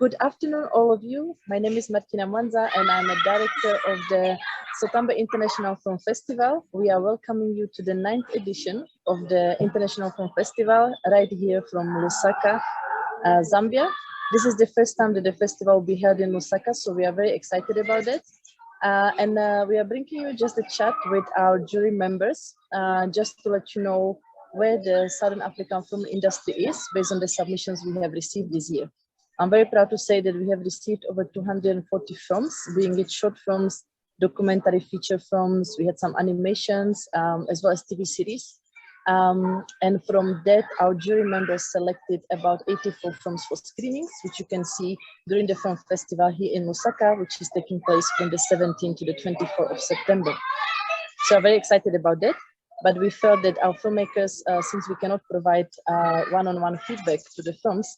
Good afternoon, all of you. My name is Berret Mwenda, and I'm a director of the Sotambe International Film Festival. We are welcoming you to the 9th edition of the International Film Festival right here from Lusaka, Zambia. This is the first time that the festival will be held in Lusaka, so we are very excited about it. We are bringing you just a chat with our jury members, just to let you know where the Southern African film industry is based on the submissions we have received this year. I'm very proud to say that we have received over 240 films, being it short films, documentary feature films, we had some animations, as well as TV series. And from that, our jury members selected about 84 films for screenings, which you can see during the film festival here in Lusaka, which is taking place from the 17th to the 24th of September. So I'm very excited about that. But we felt that our filmmakers, since we cannot provide one-on-one feedback to the films,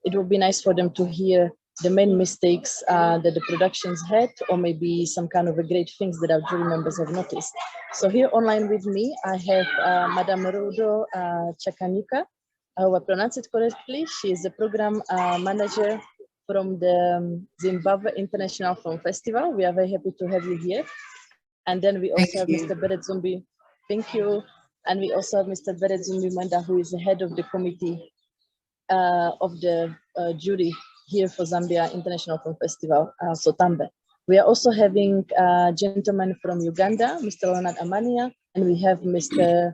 it would be nice for them to hear the main mistakes that the productions had, or maybe some kind of a great things that our jury members have noticed. So here online with me, I have Madam Rudo Chakanyuka. I hope I pronounced it correctly. She is the program manager from the Zimbabwe International Film Festival. We are very happy to have you here. And then we also have Mr. Berret Mwenda. Thank you. And we also have Mr. Berret Mwenda, who is the head of the committee of the jury here for Zambia International Film Festival, Sotambe. We are also having a gentleman from Uganda, Mr. Leonard Amanya, and we have Mr.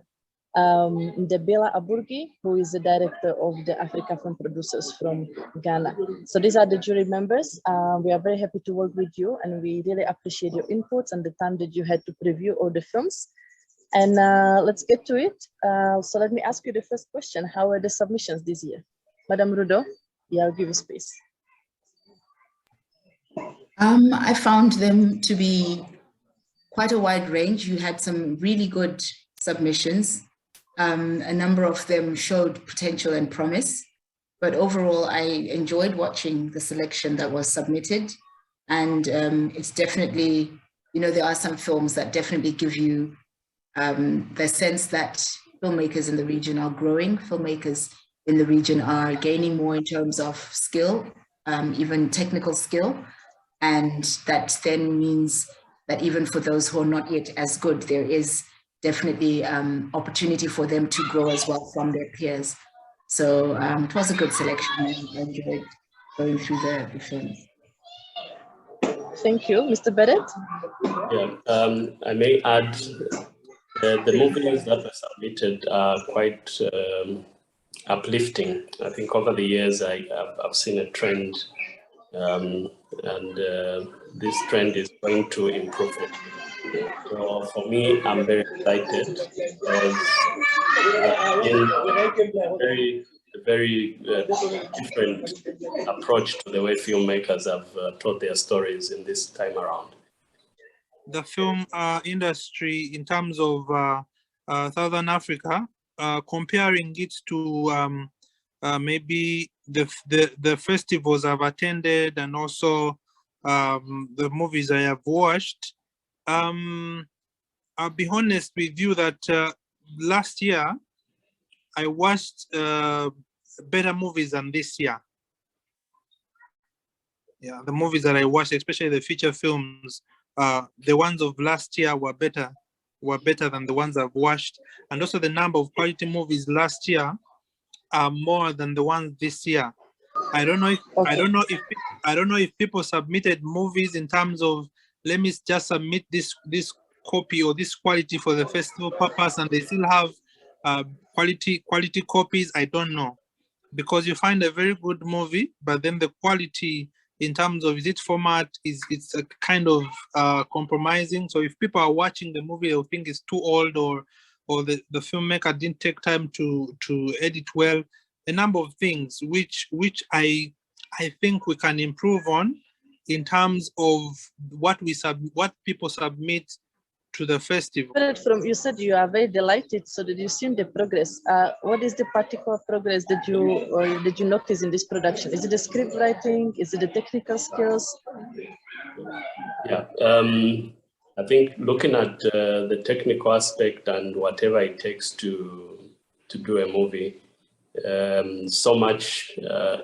Ndebilla Abugri, who is the director of the Africa Film Producers from Ghana. So these are the jury members. We are very happy to work with you, and we really appreciate your inputs and the time that you had to preview all the films. And let's get to it. So let me ask you the first question. How were the submissions this year? Madam Rudo, yeah, I'll give you space. I found them to be quite a wide range. You had some really good submissions. A number of them showed potential and promise, but overall I enjoyed watching the selection that was submitted. And it's definitely, you know, there are some films that definitely give you the sense that filmmakers in the region are growing, filmmakers in the region are gaining more in terms of skill, even technical skill. And that then means that even for those who are not yet as good, there is definitely opportunity for them to grow as well from their peers. So it was a good selection. I enjoyed going through the films. Thank you. Mr. Berret? Yeah, I may add the movies that were submitted are quite uplifting. I think over the years I've seen a trend, and this trend is going to improve it. So for me, I'm very excited because a very different approach to the way filmmakers have told their stories in this time around. The film industry in terms of Southern Africa, comparing it to maybe the festivals I've attended and also the movies I have watched, I'll be honest with you that last year I watched better movies than this year. Yeah, the movies that I watched, especially the feature films, the ones of last year were better than the ones I've watched, and also the number of quality movies last year are more than the ones this year. I don't know if people submitted movies in terms of, let me just submit this copy or this quality for the festival purpose, and they still have quality copies. I don't know, because you find a very good movie, but then the quality in terms of its format it's a kind of compromising. So if people are watching the movie, they'll think it's too old, or the filmmaker didn't take time to edit well. A number of things which I think we can improve on in terms of what people submit to the festival. You said you are very delighted, so did you see the progress? What is the particular progress that you notice in this production? Is it the script writing? Is it the technical skills? Yeah, I think looking at the technical aspect and whatever it takes to do a movie, so much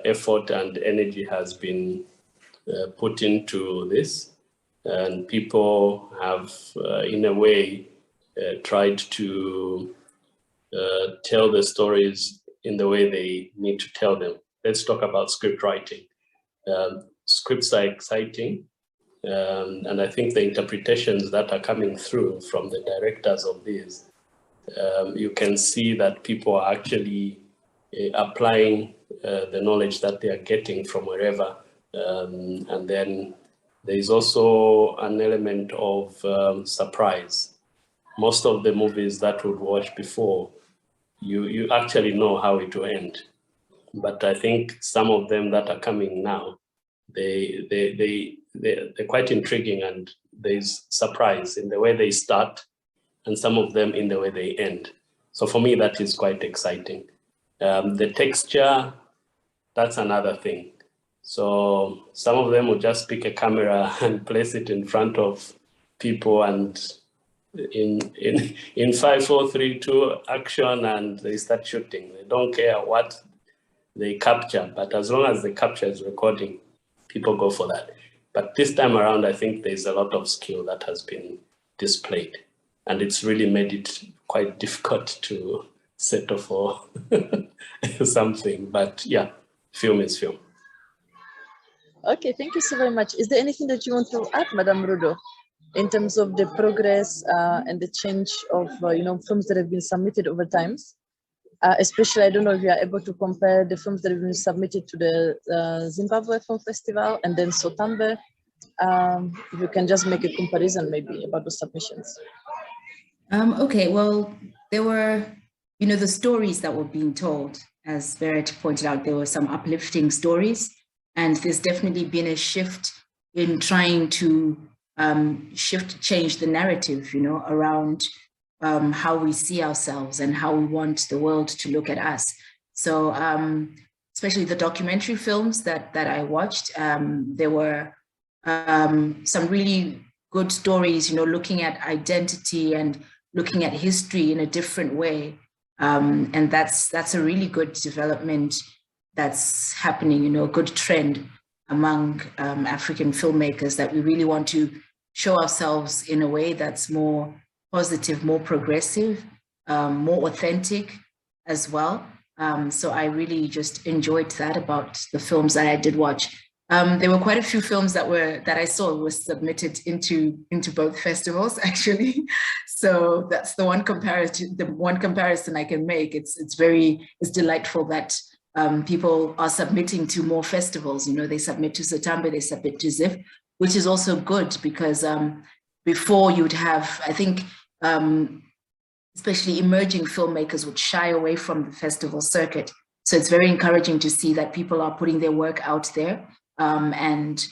effort and energy has been put into this, and people have, in a way, tried to tell the stories in the way they need to tell them. Let's talk about script writing. Scripts are exciting, and I think the interpretations that are coming through from the directors of these, you can see that people are actually applying the knowledge that they are getting from wherever. And then there is also an element of surprise. Most of the movies that we've watched before, you actually know how it will end. But I think some of them that are coming now, they're quite intriguing, and there's surprise in the way they start, and some of them in the way they end. So for me, that is quite exciting. The texture, that's another thing. So some of them will just pick a camera and place it in front of people, and in 5, 4, 3, 2 action, and they start shooting. They don't care what they capture, but as long as the capture is recording, people go for that. But this time around, I think there's a lot of skill that has been displayed, and it's really made it quite difficult to settle for something. But yeah, film is film. Okay, thank you so very much. Is there anything that you want to add, Madam Rudo, in terms of the progress and the change of films that have been submitted over times? Especially, I don't know if you are able to compare the films that have been submitted to the Zimbabwe Film Festival and then Sotambe. If you can just make a comparison maybe about the submissions. Okay, well, there were, the stories that were being told. As Berret pointed out, there were some uplifting stories, and there's definitely been a shift in trying to change the narrative, around how we see ourselves and how we want the world to look at us. So especially the documentary films that I watched, there were some really good stories, looking at identity and looking at history in a different way. And that's a really good development that's happening, a good trend among African filmmakers, that we really want to show ourselves in a way that's more positive, more progressive, more authentic as well. So I really just enjoyed that about the films that I did watch. There were quite a few films that I saw were submitted into both festivals, actually. So that's the one comparison I can make. It's delightful that people are submitting to more festivals. They submit to Sotambe, they submit to ZIF, which is also good, because before you'd have, I think, especially emerging filmmakers would shy away from the festival circuit. So it's very encouraging to see that people are putting their work out there, and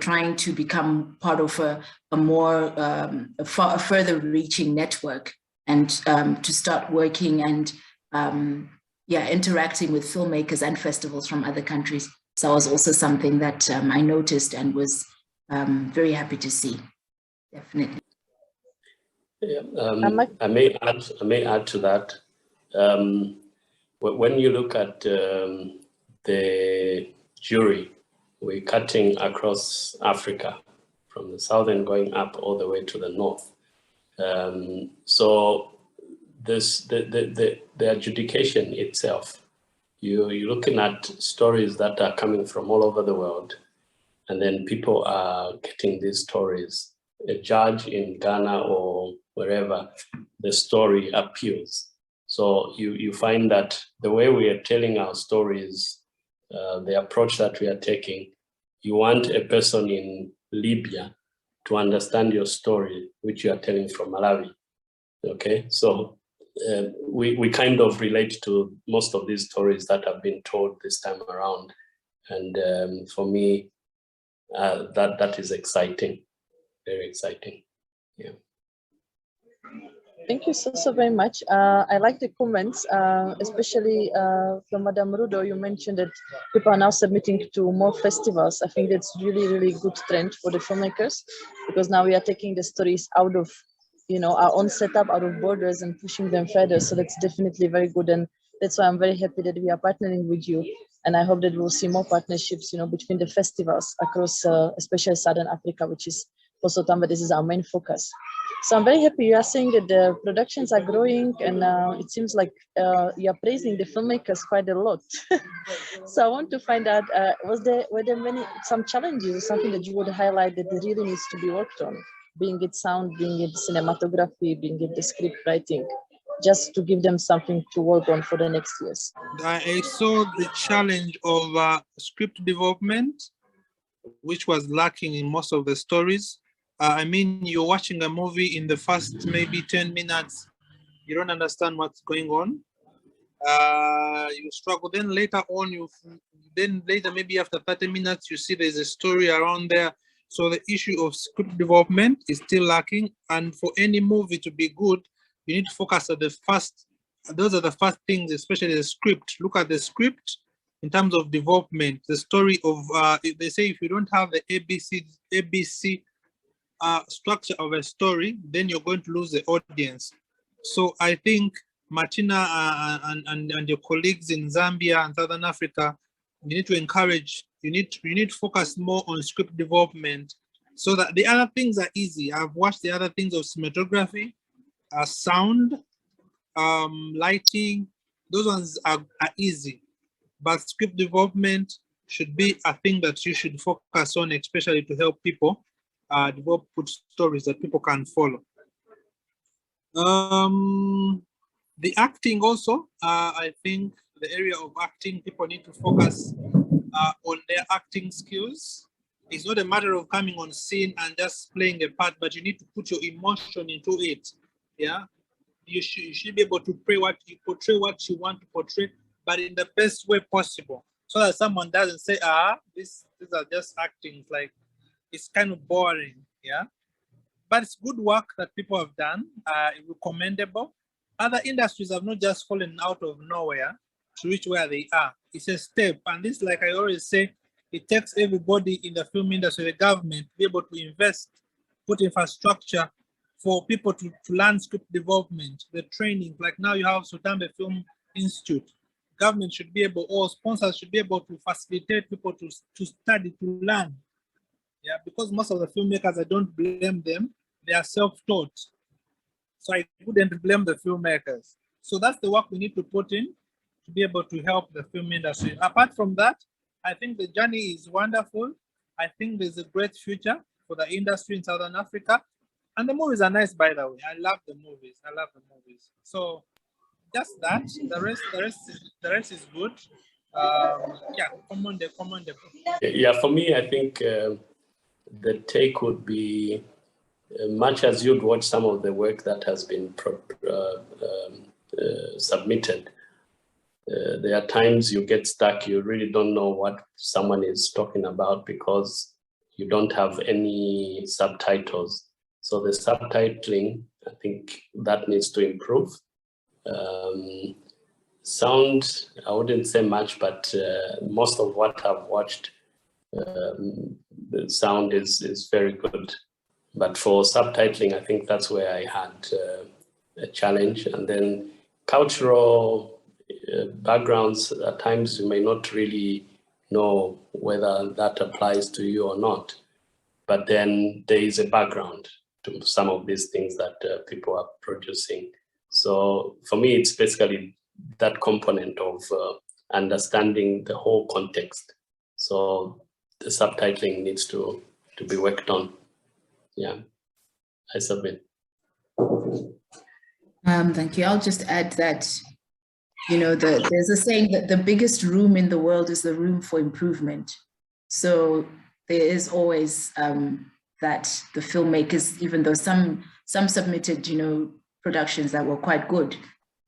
trying to become part of a more further reaching network, and to start working and interacting with filmmakers and festivals from other countries. So that was also something that I noticed and was very happy to see. Definitely. Yeah, I may add to that. When you look at the jury, we're cutting across Africa, from the southern going up all the way to the north. So the adjudication itself, you're looking at stories that are coming from all over the world, and then people are getting these stories. A judge in Ghana or wherever, the story appeals. So you find that the way we are telling our stories, the approach that we are taking, you want a person in Libya to understand your story, which you are telling from Malawi. Okay, so we kind of relate to most of these stories that have been told this time around. And for me, that is exciting, very exciting. Yeah. Thank you so very much. I like the comments, especially from Madame Rudo. You mentioned that people are now submitting to more festivals. I think that's really good trend for the filmmakers, because now we are taking the stories out of our own setup, out of borders, and pushing them further. So that's definitely very good, and That's why I'm very happy that we are partnering with you. And I hope that we'll see more partnerships, between the festivals across, especially Southern Africa, which is for Sotambe, this is our main focus. So I'm very happy you are saying that the productions are growing, and it seems like you are praising the filmmakers quite a lot. So I want to find out, were there some challenges or something that you would highlight that really needs to be worked on, being it sound, being it cinematography, being it the script writing, just to give them something to work on for the next years? I saw the challenge of script development, which was lacking in most of the stories. I mean, you're watching a movie, in the first maybe 10 minutes, you don't understand what's going on. You struggle. Then later on, maybe after 30 minutes, you see there's a story around there. So the issue of script development is still lacking. And for any movie to be good, you need to focus on the first. Those are the first things, especially the script. Look at the script in terms of development. The story of, they say if you don't have the ABC structure of a story, then you're going to lose the audience. So I think Martina and your colleagues in Zambia and Southern Africa, you need to encourage, you need to focus more on script development, so that the other things are easy. I've watched the other things of cinematography, sound, lighting, those ones are easy. But script development should be a thing that you should focus on, especially to help people develop good stories that people can follow. The acting also, I think the area of acting, people need to focus on their acting skills. It's not a matter of coming on scene and just playing a part, but you need to put your emotion into it. Yeah, you should be able to portray what you want to portray, but in the best way possible, so that someone doesn't say, these are just acting, like it's kind of boring. Yeah, but it's good work that people have done, commendable. Other industries have not just fallen out of nowhere to reach where they are. It's a step, and this, like I always say, it takes everybody in the film industry, the government, to be able to invest, put infrastructure for people to learn script development, the training. Like now you have Sotambe Film Institute. Government should be able, or sponsors should be able to facilitate people to study, to learn. Yeah, because most of the filmmakers, I don't blame them, they are self-taught. So I wouldn't blame the filmmakers. So that's the work we need to put in to be able to help the film industry. Apart from that, I think the journey is wonderful. I think there's a great future for the industry in Southern Africa. And the movies are nice, by the way. I love the movies. I love the movies. So just that. The rest is good. Yeah, commendable. Yeah, for me, I think the take would be, much as you'd watch some of the work that has been submitted, there are times you get stuck, you really don't know what someone is talking about because you don't have any subtitles. So the subtitling, I think that needs to improve. Sound, I wouldn't say much, but most of what I've watched, the sound is very good. But for subtitling, I think that's where I had a challenge. And then cultural backgrounds, at times you may not really know whether that applies to you or not. But then there is a background to some of these things that people are producing. So for me, it's basically that component of understanding the whole context. So the subtitling needs to be worked on. Yeah, I submit. Thank you. I'll just add that, there's a saying that the biggest room in the world is the room for improvement. So there is always that the filmmakers, even though some submitted, productions that were quite good,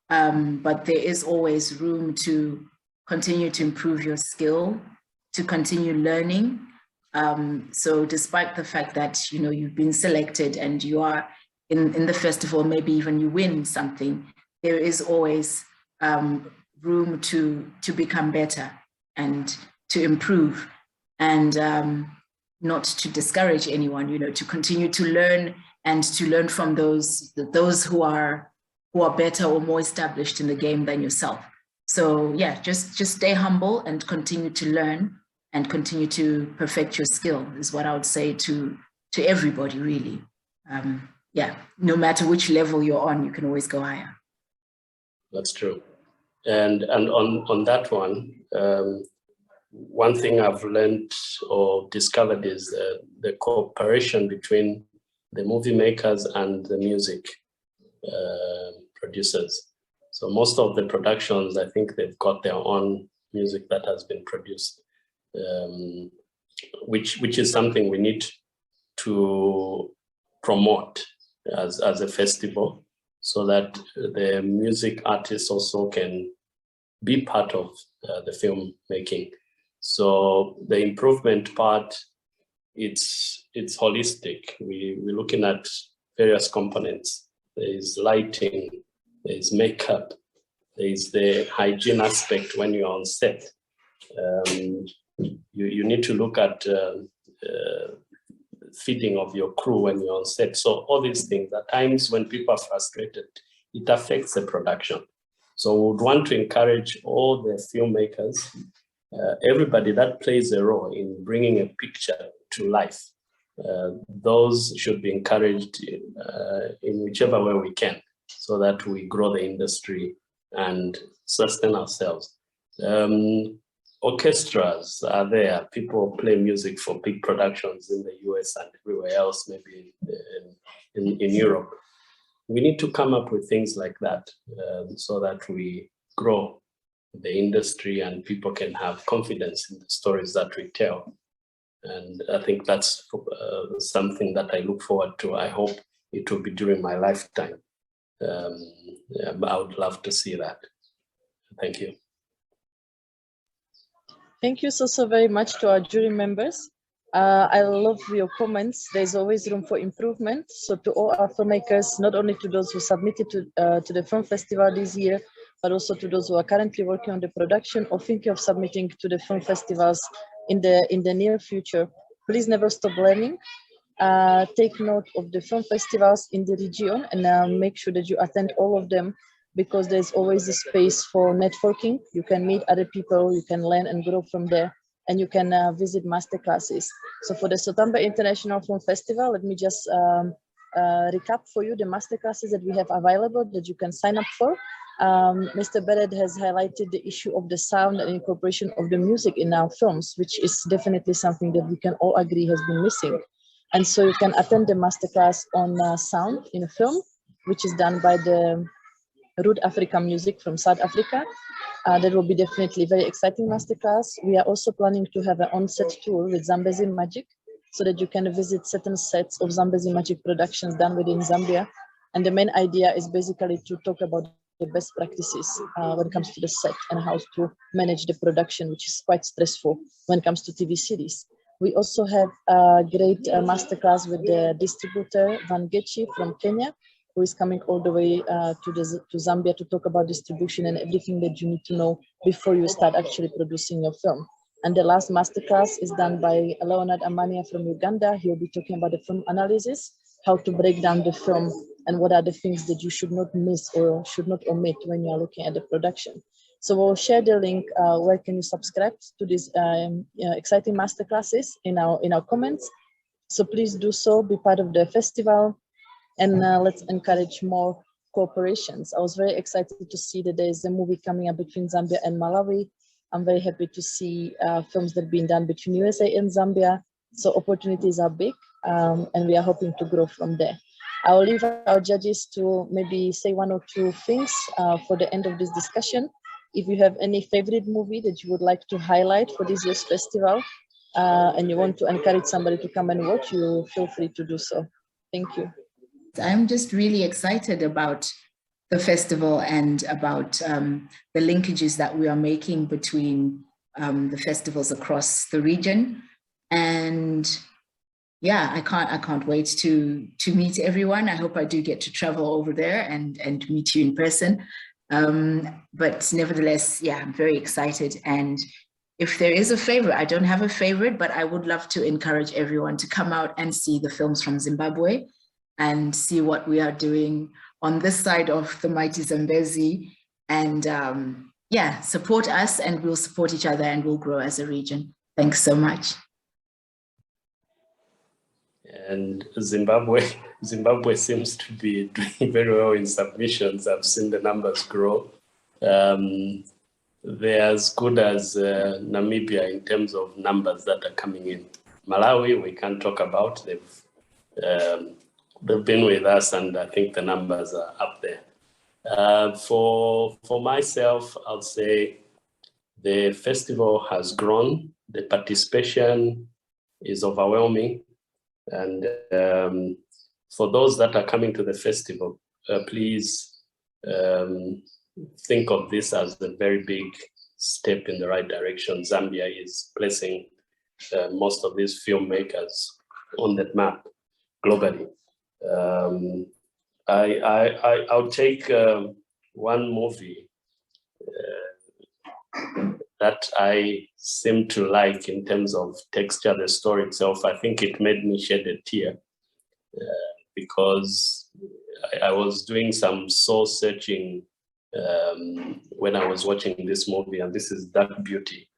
but there is always room to continue to improve your skill, to continue learning. So despite the fact that, you've been selected and you are in the festival, maybe even you win something, there is always room to become better and to improve, and not to discourage anyone, to continue to learn and to learn from those who are better or more established in the game than yourself. So yeah, just stay humble and continue to learn and continue to perfect your skill is what I would say to everybody, really. Yeah, no matter which level you're on, you can always go higher. That's true. And on that one, one thing I've learned or discovered is the cooperation between the movie makers and the music producers. So most of the productions, I think they've got their own music that has been produced, which is something we need to promote as a festival, so that the music artists also can be part of the film making. So the improvement part, it's holistic. We're looking at various components. There is lighting, there is makeup, there is the hygiene aspect when you're on set. You need to look at feeding of your crew when you're on set. So all these things, at times when people are frustrated, it affects the production. So we would want to encourage all the filmmakers, everybody that plays a role in bringing a picture to life. Those should be encouraged in whichever way we can, so that we grow the industry and sustain ourselves. Orchestras are there. People play music for big productions in the US and everywhere else, maybe in Europe. We need to come up with things like that so that we grow the industry and people can have confidence in the stories that we tell. And I think that's something that I look forward to. I hope it will be during my lifetime. I would love to see that. Thank you. Thank you so very much to our jury members. I love your comments. There's always room for improvement. So to all our filmmakers, not only to those who submitted to the film festival this year, but also to those who are currently working on the production or thinking of submitting to the film festivals in the near future, please never stop learning. Take note of the film festivals in the region and make sure that you attend all of them, because there's always a space for networking. You can meet other people, you can learn and grow from there, and you can visit masterclasses. So for the SOTAMBE International Film Festival, let me just recap for you the masterclasses that we have available that you can sign up for. Mr. Berret has highlighted the issue of the sound and incorporation of the music in our films, which is definitely something that we can all agree has been missing. And so you can attend the masterclass on sound in a film, which is done by the Rudo Africa Music from South Africa. That will be definitely a very exciting masterclass. We are also planning to have an on-set tour with Zambezi Magic, so that you can visit certain sets of Zambezi Magic productions done within Zambia. And the main idea is basically to talk about the best practices when it comes to the set and how to manage the production, which is quite stressful when it comes to TV series. We also have a great masterclass with the distributor Van Gechi from Kenya, who is coming all the way to Zambia to talk about distribution and everything that you need to know before you start actually producing your film. And the last masterclass is done by Leonard Amanya from Uganda. He'll be talking about the film analysis, how to break down the film, and what are the things that you should not miss or should not omit when you are looking at the production. So we'll share the link where can you subscribe to these exciting masterclasses in our comments. So please do so, be part of the festival. And let's encourage more cooperations. I was very excited to see that there is a movie coming up between Zambia and Malawi. I'm very happy to see films that are being done between USA and Zambia. So opportunities are big, and we are hoping to grow from there. I'll leave our judges to maybe say one or two things for the end of this discussion. If you have any favorite movie that you would like to highlight for this year's festival, and you want to encourage somebody to come and watch, you feel free to do so. Thank you. I'm just really excited about the festival and about the linkages that we are making between the festivals across the region. And yeah, I can't wait to meet everyone. I hope I do get to travel over there and meet you in person. But nevertheless, yeah, I'm very excited. And if there is a favorite, I don't have a favorite, but I would love to encourage everyone to come out and see the films from Zimbabwe and see what we are doing on this side of the mighty Zambezi. And yeah, support us and we'll support each other and we'll grow as a region. Thanks so much. And Zimbabwe seems to be doing very well in submissions. I've seen the numbers grow. They're as good as Namibia in terms of numbers that are coming in. Malawi, we can't talk about. They've been with us, and I think the numbers are up there. For myself, I'll say the festival has grown. The participation is overwhelming. And for those that are coming to the festival, please think of this as a very big step in the right direction. Zambia is placing most of these filmmakers on that map globally. I'll take one movie that I seem to like in terms of texture, the story itself. I think it made me shed a tear because I was doing some soul searching when I was watching this movie, and this is Dark Beauty.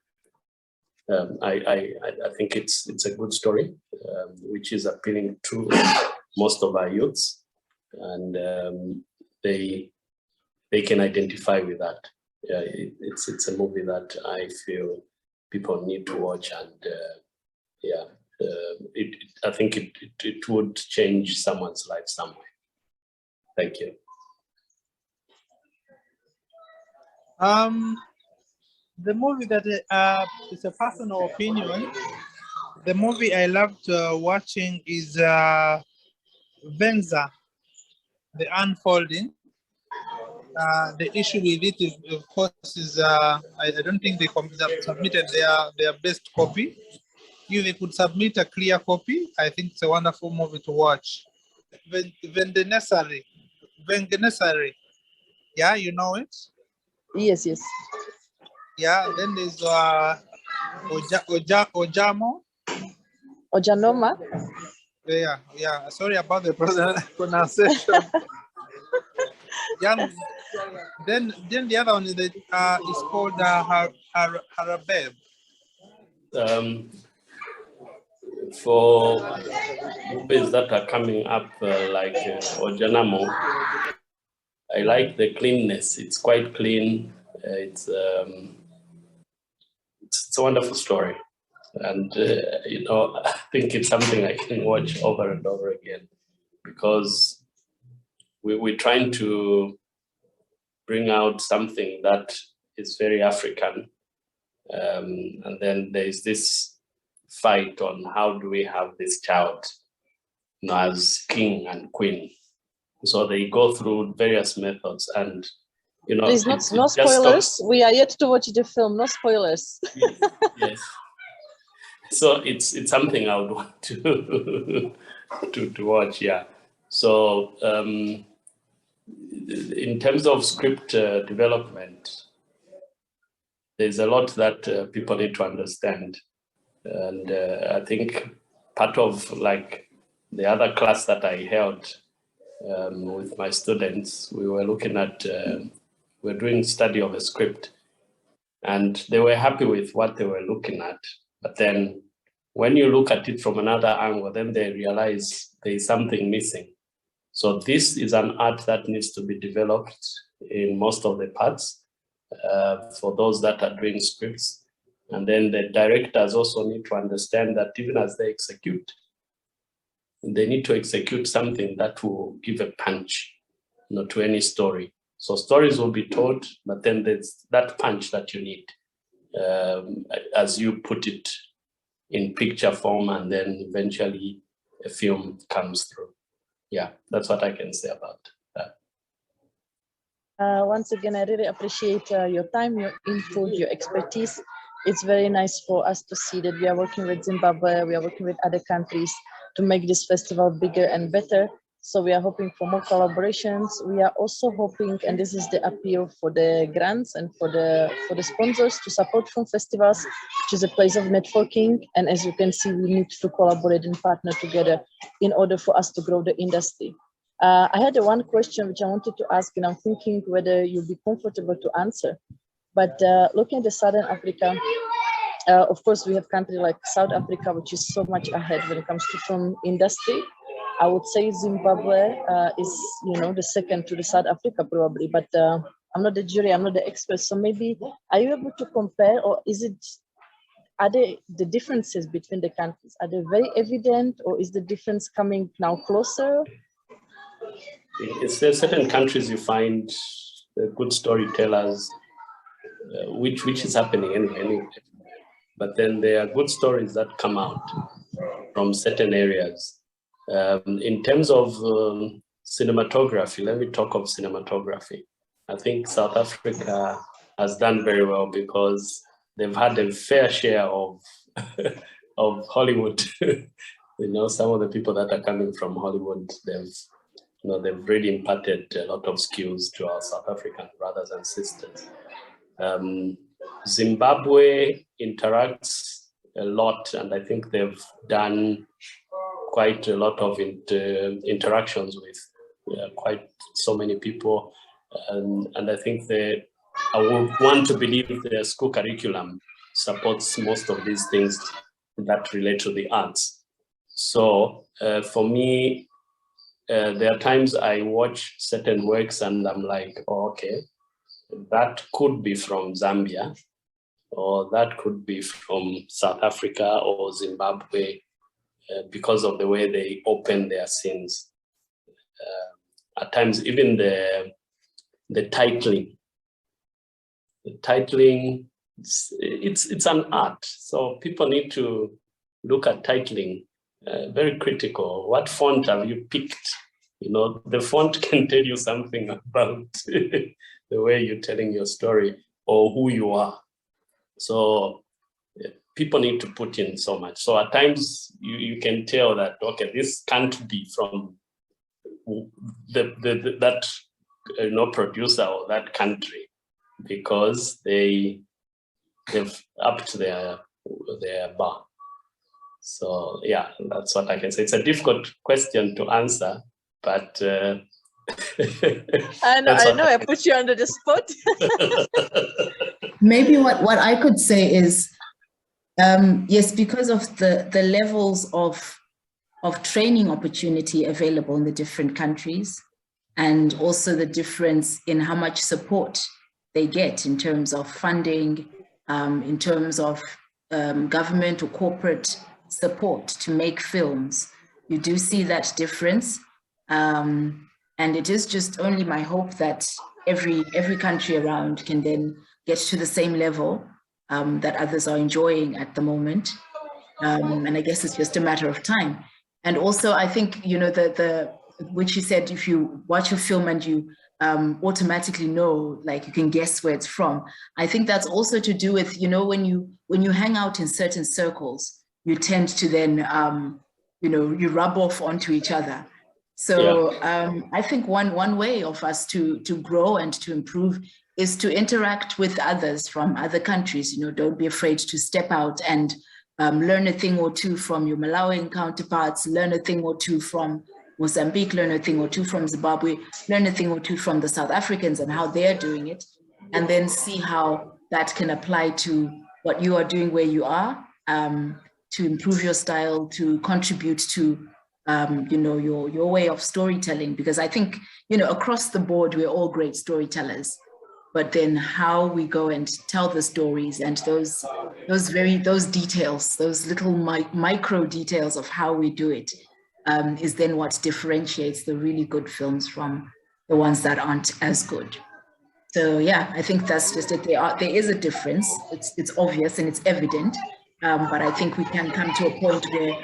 I think it's a good story, which is appealing to most of our youths, and they can identify with that. Yeah, it's a movie that I feel people need to watch, and I think it would change someone's life some way. Thank you. The movie that is a personal opinion. The movie I loved watching is Venza, The Unfolding. The issue with it is, of course, is I don't think they submitted their best copy. If they could submit a clear copy, I think it's a wonderful movie to watch. Vengenesari. Yeah, you know it? Yes, yes. Yeah, then there's Ojamo. Ojanoma. Yeah. Sorry about the pronunciation. Yeah. Then the other one is called Harabeb. For movies that are coming up like Ojanamo, I like the cleanness. It's quite clean. It's a wonderful story, and I think it's something I can watch over and over again, because we're trying to bring out something that is very African, and then there's this fight on how do we have this child as king and queen. So they go through various methods, and please, no spoilers. We are yet to watch the film. No spoilers. Yes. So it's something I would want to watch. Yeah. So in terms of script development, there's a lot that people need to understand, and I think part of like the other class that I held with my students, we were looking at we're doing study of a script, and they were happy with what they were looking at. But then when you look at it from another angle, then they realize there's something missing. So this is an art that needs to be developed in most of the parts for those that are doing scripts. And then the directors also need to understand that even as they execute, they need to execute something that will give a punch, to any story. So stories will be told, but then there's that punch that you need as you put it in picture form, and then eventually a film comes through. Yeah, that's what I can say about that. Once again, I really appreciate your time, your input, your expertise. It's very nice for us to see that we are working with Zimbabwe, we are working with other countries to make this festival bigger and better. So we are hoping for more collaborations. We are also hoping, and this is the appeal for the grants and for the sponsors to support film festivals, which is a place of networking. And as you can see, we need to collaborate and partner together in order for us to grow the industry. I had one question which I wanted to ask, and I'm thinking whether you'll be comfortable to answer. But looking at the Southern Africa, of course, we have countries like South Africa, which is so much ahead when it comes to film industry. I would say Zimbabwe is, the second to the South Africa probably, but I'm not the jury, I'm not the expert. So maybe, are you able to compare, or are the differences between the countries, are they very evident, or is the difference coming now closer? It's certain countries you find good storytellers, which is happening anyway. But then there are good stories that come out from certain areas. In terms of cinematography, let me talk of cinematography. I think South Africa has done very well because they've had a fair share of of Hollywood. Some of the people that are coming from Hollywood, they've really imparted a lot of skills to our South African brothers and sisters. Zimbabwe interacts a lot, and I think they've done quite a lot of interactions with quite so many people, and I think I would want to believe their school curriculum supports most of these things that relate to the arts. So for me, there are times I watch certain works and I'm like, oh, okay, that could be from Zambia, or that could be from South Africa or Zimbabwe, because of the way they open their scenes. At times, even the titling. The titling, it's an art. So people need to look at titling very critical. What font have you picked? The font can tell you something about the way you're telling your story or who you are. So people need to put in so much. So at times you can tell that, okay, this can't be from that producer or that country, because they've upped their bar. So yeah, that's what I can say. It's a difficult question to answer, but I know I put you under the spot. Maybe what I could say is, yes, because of the levels of training opportunity available in the different countries, and also the difference in how much support they get in terms of funding, in terms of government or corporate support to make films. You do see that difference. And it is just only my hope that every country around can then get to the same level that others are enjoying at the moment. And I guess it's just a matter of time. And also, I think, which you said, if you watch a film and you automatically know, like you can guess where it's from. I think that's also to do with, when you hang out in certain circles, you tend to then, you rub off onto each other. So yeah. I think one way of us to grow and to improve is to interact with others from other countries. Don't be afraid to step out and learn a thing or two from your Malawian counterparts, learn a thing or two from Mozambique, learn a thing or two from Zimbabwe, learn a thing or two from the South Africans and how they're doing it, and then see how that can apply to what you are doing where you are, to improve your style, to contribute to your way of storytelling. Because I think, across the board, we're all great storytellers, but then how we go and tell the stories and those details, those little micro details of how we do it, is then what differentiates the really good films from the ones that aren't as good. So yeah, I think that's just it. There is a difference. It's obvious and it's evident, but I think we can come to a point where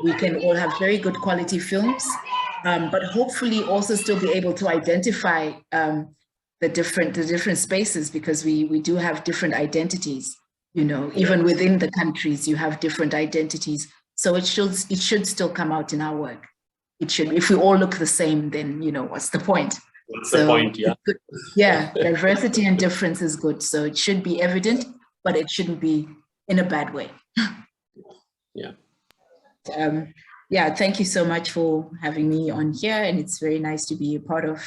we can all have very good quality films, but hopefully also still be able to identify the different spaces, because we do have different identities. Even within the countries, you have different identities. So it should still come out in our work. It should. If we all look the same, then what's the point? What's the point? Yeah. Yeah, diversity and difference is good. So it should be evident, but it shouldn't be in a bad way. Yeah. Yeah, thank you so much for having me on here, and it's very nice to be a part of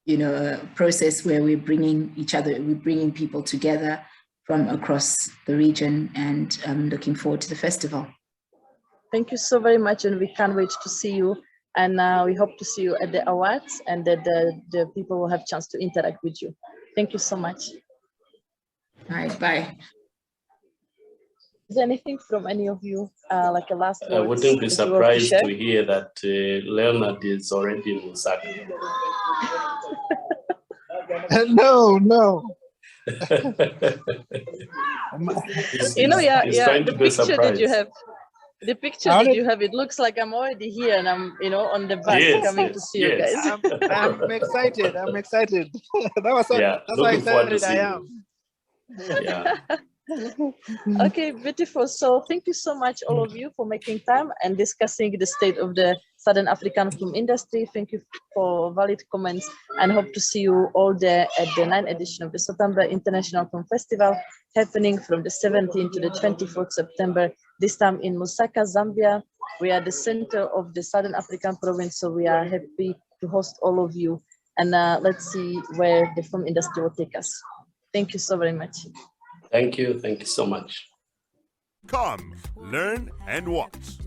a process where we're bringing people together from across the region, and I'm looking forward to the festival. Thank you so very much, and we can't wait to see you. And we hope to see you at the awards, and that the people will have a chance to interact with you. Thank you so much. All right, bye. Is there anything from any of you, like a last word? I wouldn't be surprised to hear that Leonard is already in Lusaka. No. He's trying to be surprised. The picture that you have, it looks like I'm already here, and I'm, on the bus coming to see you guys. I'm excited. That's how excited I am. Yeah. Okay, beautiful. So thank you so much, all of you, for making time and discussing the state of the Southern African film industry. Thank you for valid comments, and hope to see you all there at the 9th edition of the Sotambe International Film Festival, happening from the 17th to the 24th September, this time in Lusaka, Zambia. We are the center of the Southern African province, so we are happy to host all of you. And let's see where the film industry will take us. Thank you so very much. Thank you so much. Come, learn and watch.